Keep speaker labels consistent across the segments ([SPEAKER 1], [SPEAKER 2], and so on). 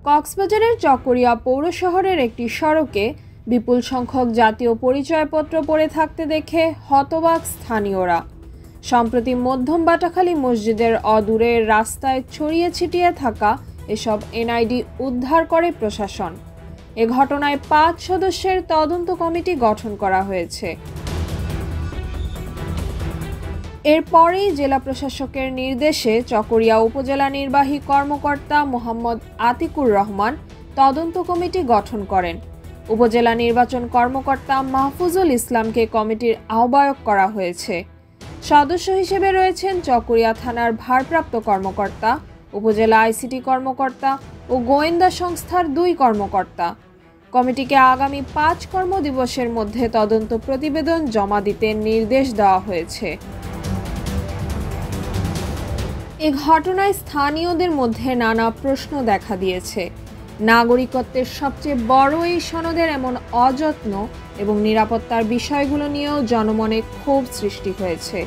[SPEAKER 1] কক্সবাজারের চকরিয়া পৌর শহরের একটি সড়কে বিপুল সংখ্যক জাতীয় পরিচয়পত্র পড়ে থাকতে দেখে হতবাক স্থানীয়রা। সম্প্রতি মধ্যম বাটাখালী মসজিদের অদূরে রাস্তায় ছড়িয়ে ছিটিয়ে থাকা এসব এনআইডি উদ্ধার করে প্রশাসন। এ ঘটনায় ৫ সদস্যের তদন্ত কমিটি গঠন করা হয়েছে। এরপরেই জেলা প্রশাসকের নির্দেশে চকরিয়া উপজেলা নির্বাহী কর্মকর্তা মোহাম্মদ আতিকুর রহমান তদন্ত কমিটি গঠন করেন। উপজেলা নির্বাচন কর্মকর্তা মাহফুজুল ইসলামকে কমিটির আহ্বায়ক করা হয়েছে। সদস্য হিসেবে রয়েছেন চকরিয়া থানার ভারপ্রাপ্ত কর্মকর্তা, উপজেলা আইসিটি কর্মকর্তা ও গোয়েন্দা সংস্থার ২ কর্মকর্তা। কমিটিকে আগামী ৫ কর্মদিবসের মধ্যে তদন্ত প্রতিবেদন জমা দিতে নির্দেশ দেওয়া হয়েছে। এ ঘটনায় স্থানীয়দের মধ্যে নানা প্রশ্ন দেখা দিয়েছে। নাগরিকত্বের সবচেয়ে বড় এই সনদের এমন অযত্ন এবং নিরাপত্তার বিষয়গুলো নিয়েও জনমনে ক্ষোভ সৃষ্টি হয়েছে।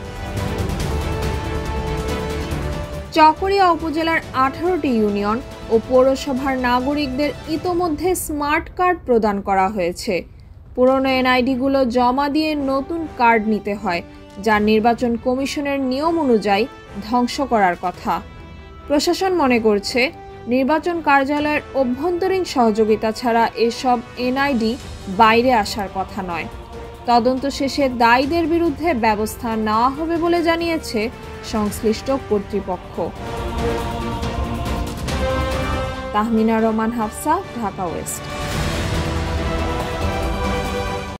[SPEAKER 1] চকরিয়া উপজেলার 18টি ইউনিয়ন ও পৌরসভার নাগরিকদের ইতোমধ্যে স্মার্ট কার্ড প্রদান করা হয়েছে। পুরনো এনআইডিগুলো জমা দিয়ে নতুন কার্ড নিতে হয়, যা নির্বাচন কমিশনের নিয়ম অনুযায়ী ধ্বংস করার কথা। প্রশাসন মনে করছে, নির্বাচন কার্যালয়ের অভ্যন্তরীণ সহযোগিতা ছাড়া এসব এনআইডি বাইরে আসার কথা নয়। তদন্ত শেষে দায়ীদের বিরুদ্ধে ব্যবস্থা নেওয়া হবে বলে জানিয়েছে সংশ্লিষ্ট কর্তৃপক্ষ। তাহমিনা রহমান, হাফসা, ঢাকা ওয়েস্ট।